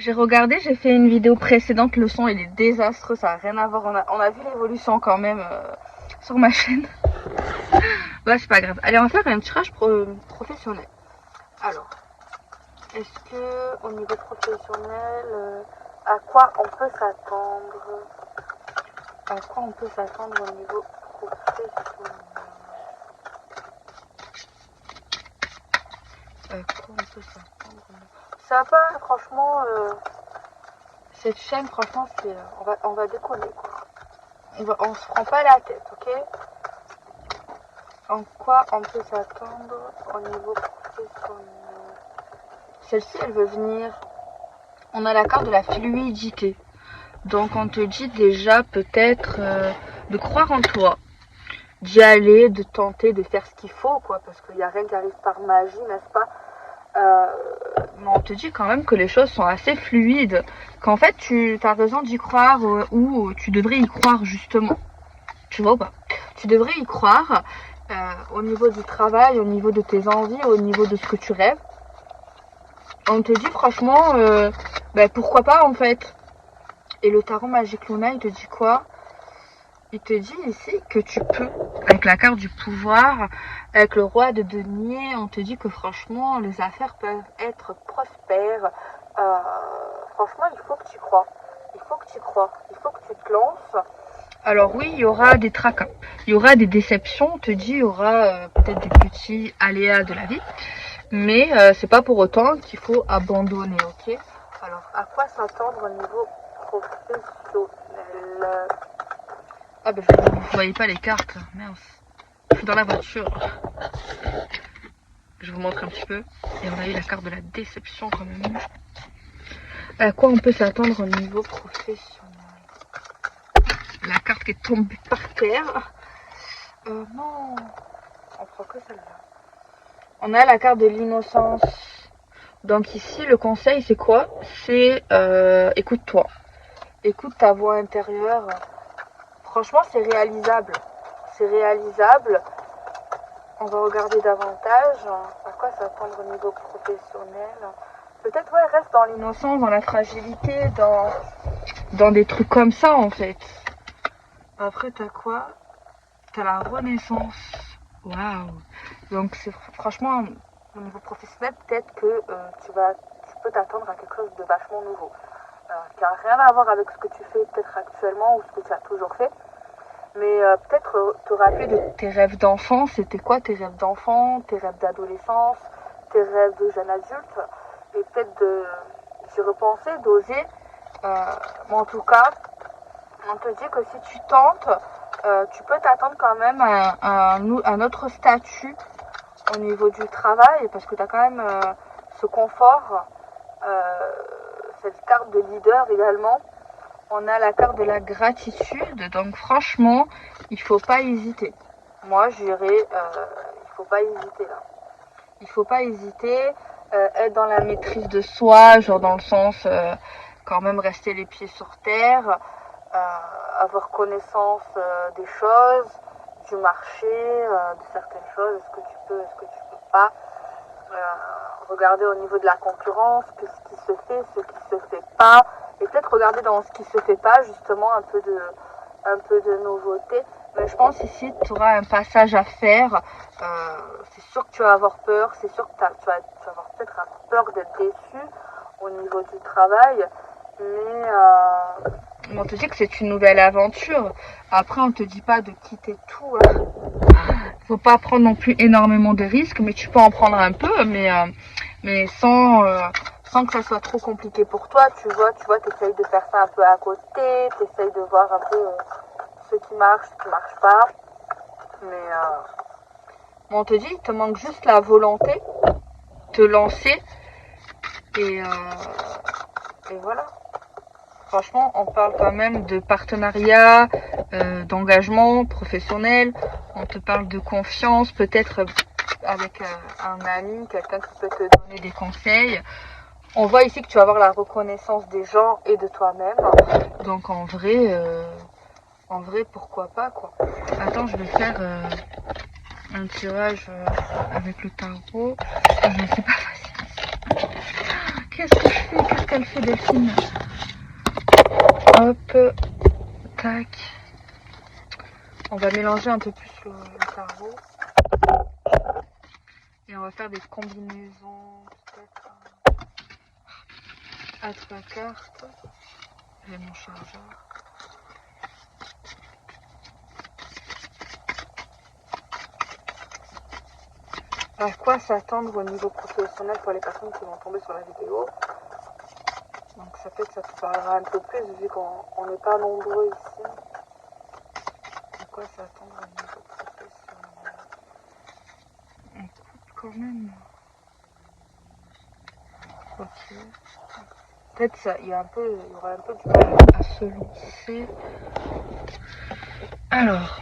J'ai regardé, j'ai fait une vidéo précédente, le son il est désastreux, ça n'a rien à voir. On a vu l'évolution quand même sur ma chaîne. Bah c'est pas grave. Allez, on va faire un tirage professionnel. Alors, est-ce que au niveau professionnel, à quoi on peut s'attendre? À quoi on peut s'attendre au niveau professionnel? À quoi on peut s'attendre? Ça va pas, franchement, cette chaîne, franchement, c'est, on va décoller, quoi. On se prend pas la tête, ok? En quoi on peut s'attendre au niveau professionnel? Celle-ci, elle veut venir. On a la carte de la fluidité. Donc, on te dit déjà peut-être de croire en toi, d'y aller, de tenter, de faire ce qu'il faut, quoi. Parce qu'il n'y a rien qui arrive par magie, n'est-ce pas? Mais on te dit quand même que les choses sont assez fluides, qu'en fait tu as raison d'y croire ou tu devrais y croire justement. Tu vois ou pas? Tu devrais y croire au niveau du travail, au niveau de tes envies, au niveau de ce que tu rêves. On te dit franchement, pourquoi pas en fait. Et le tarot magique Luna, il te dit quoi? Il te dit ici que tu peux, avec la carte du pouvoir, avec le roi de denier, on te dit que franchement, les affaires peuvent être prospères. Franchement, il faut que tu crois. Il faut que tu crois. Il faut que tu te lances. Alors oui, il y aura des tracas. Il y aura des déceptions. On te dit, il y aura peut-être des petits aléas de la vie. Mais c'est pas pour autant qu'il faut abandonner, ok? Alors, à quoi s'attendre au niveau professionnel? Ah bah vous voyez pas les cartes, mince. Je suis dans la voiture. Je vous montre un petit peu. Et on a eu la carte de la déception quand même. À quoi on peut s'attendre au niveau professionnel? La carte qui est tombée par terre. Non. On prend que celle-là. On a la carte de l'innocence. Donc ici, le conseil, c'est quoi? C'est écoute-toi. Écoute ta voix intérieure. Franchement, c'est réalisable. C'est réalisable. On va regarder davantage à quoi s'attendre au niveau professionnel. Peut-être, ouais, reste dans l'innocence, dans la fragilité, dans des trucs comme ça, en fait. Après, t'as quoi? T'as la renaissance. Waouh! Donc, c'est franchement, au niveau professionnel, peut-être que tu peux t'attendre à quelque chose de vachement nouveau. Qui n'a rien à voir avec ce que tu fais peut-être actuellement ou ce que tu as toujours fait. Mais peut-être te rappeler de tes rêves d'enfant. C'était quoi tes rêves d'enfant, tes rêves d'adolescence, tes rêves de jeune adulte? Et peut-être d'y repenser, d'oser. Mais en tout cas, on te dit que si tu tentes, tu peux t'attendre quand même à un autre statut au niveau du travail. Parce que tu as quand même ce confort, cette carte de leader également. On a la carte de la gratitude, donc franchement, il faut pas hésiter. Moi, je dirais, il faut pas hésiter là. Il faut pas hésiter, être dans la maîtrise de soi, genre dans le sens, quand même rester les pieds sur terre, avoir connaissance des choses, du marché, de certaines choses, est-ce que tu peux, est-ce que tu peux pas. Regarder au niveau de la concurrence, que ce qui se fait, ce qui se fait pas, et peut-être regarder dans ce qui se fait pas justement un peu de nouveauté. Mais je pense ici tu auras un passage à faire. C'est sûr que tu vas avoir peur, c'est sûr que tu vas avoir peut-être peur d'être déçu au niveau du travail, mais on te dit que c'est une nouvelle aventure. Après on te dit pas de quitter tout, hein. Faut pas prendre non plus énormément de risques, mais tu peux en prendre un peu, mais sans que ça soit trop compliqué pour toi. Tu vois, t'essayes de faire ça un peu à côté, t'essayes de voir un peu ce qui marche, ce qui marche pas. Mais on te dit, il te manque juste la volonté de te lancer et, et voilà. Franchement, on parle quand même de partenariat, d'engagement professionnel. On te parle de confiance, peut-être avec un ami, quelqu'un qui peut te donner des conseils. On voit ici que tu vas avoir la reconnaissance des gens et de toi-même. Donc en vrai, pourquoi pas quoi. Attends, je vais faire un tirage avec le tarot. C'est pas facile. Qu'est-ce que je fais? Qu'est-ce qu'elle fait, Delphine? Hop, tac. On va mélanger un peu plus le tarot. Et on va faire des combinaisons, peut-être à 3 cartes. J'ai mon chargeur. À quoi s'attendre au niveau professionnel pour les personnes qui vont tomber sur la vidéo? Donc ça fait que ça te parlera un peu plus vu qu'on n'est pas nombreux ici. À quoi s'attendre au niveau professionnel? Écoute quand même. Ok. Peut-être ça, il y aura un peu du mal à se lancer. Alors.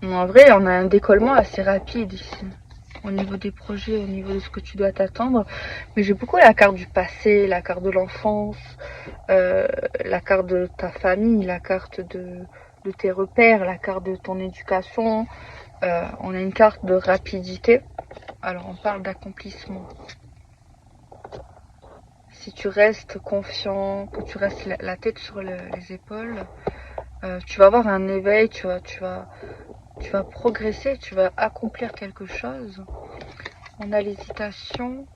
En vrai, on a un décollement assez rapide ici. Au niveau des projets, au niveau de ce que tu dois t'attendre. Mais j'ai beaucoup la carte du passé, la carte de l'enfance, la carte de ta famille, la carte de tes repères, la carte de ton éducation. On a une carte de rapidité. Alors on parle d'accomplissement. Si tu restes confiant, que tu restes la tête sur les épaules, tu vas avoir un éveil, tu vas progresser, tu vas accomplir quelque chose. On a l'hésitation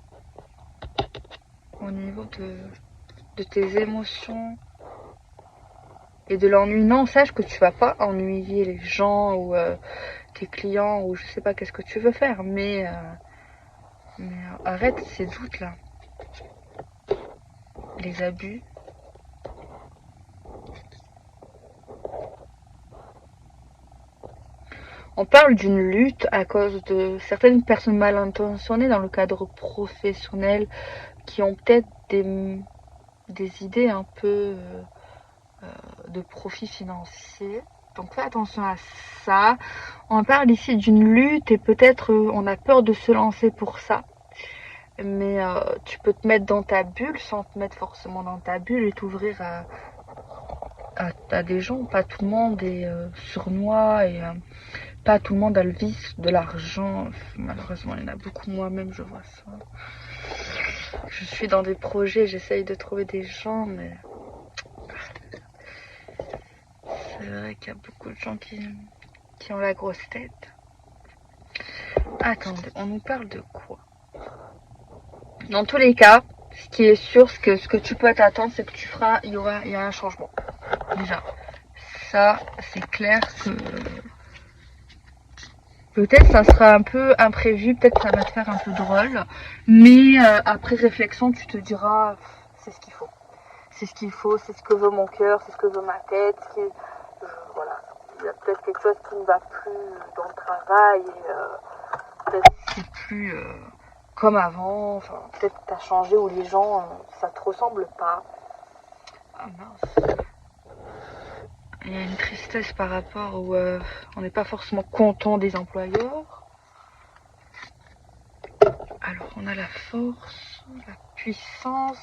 au niveau de tes émotions et de l'ennui. Non, sache que tu vas pas ennuyer les gens ou tes clients ou je sais pas qu'est-ce que tu veux faire, mais arrête ces doutes là, les abus. On parle d'une lutte à cause de certaines personnes mal intentionnées dans le cadre professionnel qui ont peut-être des idées un peu de profit financier. Donc fais attention à ça. On parle ici d'une lutte et peut-être on a peur de se lancer pour ça. Mais tu peux te mettre dans ta bulle sans te mettre forcément dans ta bulle et t'ouvrir à des gens. Pas tout le monde est sournois et pas tout le monde a le vice de l'argent. Malheureusement, il y en a beaucoup. Moi-même, je vois ça. Je suis dans des projets, j'essaye de trouver des gens, mais c'est vrai qu'il y a beaucoup de gens qui ont la grosse tête. Attendez, on nous parle de quoi? Dans tous les cas, ce qui est sûr, ce que tu peux t'attendre, c'est que il y a un changement. Déjà, ça, c'est clair que peut-être ça sera un peu imprévu, peut-être ça va te faire un peu drôle, mais après réflexion, tu te diras, c'est ce qu'il faut. C'est ce qu'il faut, c'est ce que veut mon cœur, c'est ce que veut ma tête. Voilà, il y a peut-être quelque chose qui ne va plus dans le travail et peut-être c'est plus comme avant. Enfin, peut-être que tu as changé ou les gens, ça te ressemble pas. Ah mince. Il y a une tristesse par rapport où on n'est pas forcément content des employeurs. Alors, on a la force, la puissance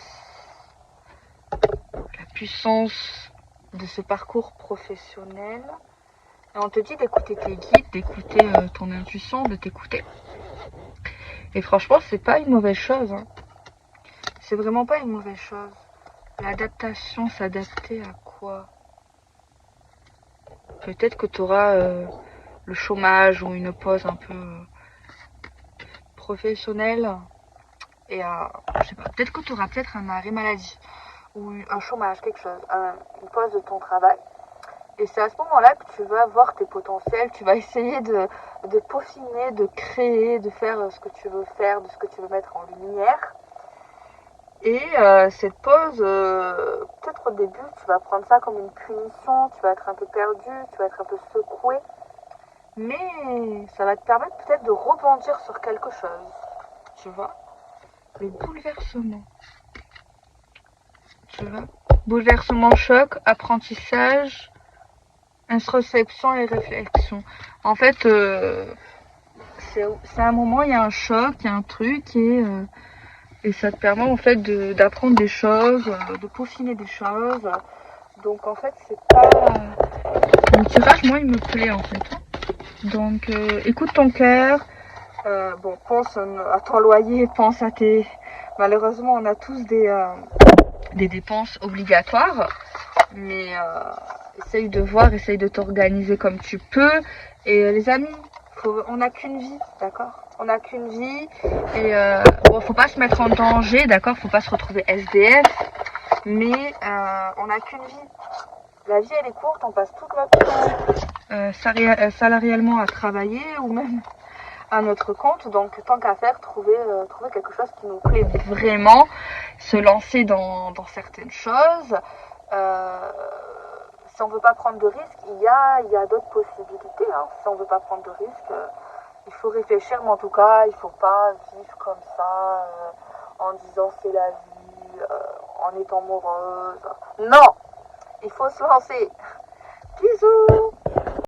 de ce parcours professionnel. Et on te dit d'écouter tes guides, d'écouter ton intuition, de t'écouter. Et franchement, c'est pas une mauvaise chose. Hein. C'est vraiment pas une mauvaise chose. L'adaptation, s'adapter à quoi? Peut-être que tu auras le chômage ou une pause un peu professionnelle. Et je sais pas, peut-être que tu auras peut-être un arrêt maladie ou un chômage, quelque chose, une pause de ton travail. Et c'est à ce moment-là que tu vas voir tes potentiels, tu vas essayer de peaufiner, de créer, de faire ce que tu veux faire, de ce que tu veux mettre en lumière. Et cette pause, peut-être au début, tu vas prendre ça comme une punition, tu vas être un peu perdu, tu vas être un peu secoué. Mais ça va te permettre peut-être de rebondir sur quelque chose. Tu vois? Le bouleversement. Tu vois? Bouleversement, choc, apprentissage, introspection et réflexion. En fait, c'est un moment, il y a un choc, il y a un truc et ça te permet en fait d'apprendre des choses, de peaufiner des choses. Donc en fait, c'est pas... Mon tirage, moi, il me plaît en fait. Donc écoute ton cœur, Bon, pense à ton loyer, pense à tes... Malheureusement, on a tous des dépenses obligatoires, mais essaye de voir, essaye de t'organiser comme tu peux. Et les amis, on n'a qu'une vie, d'accord? On n'a qu'une vie, et bon, faut pas se mettre en danger, d'accord? Faut pas se retrouver SDF, mais on n'a qu'une vie. La vie, elle est courte, on passe toute notre temps salarialement à travailler, ou même à notre compte. Donc tant qu'à faire, trouver quelque chose qui nous plaît vraiment, se lancer dans certaines choses. Si on veut pas prendre de risques, il y a d'autres possibilités, hein. Si on veut pas prendre de risques, il faut réfléchir, mais en tout cas il faut pas vivre comme ça, en disant c'est la vie, en étant morose. Non, il faut se lancer. Bisous.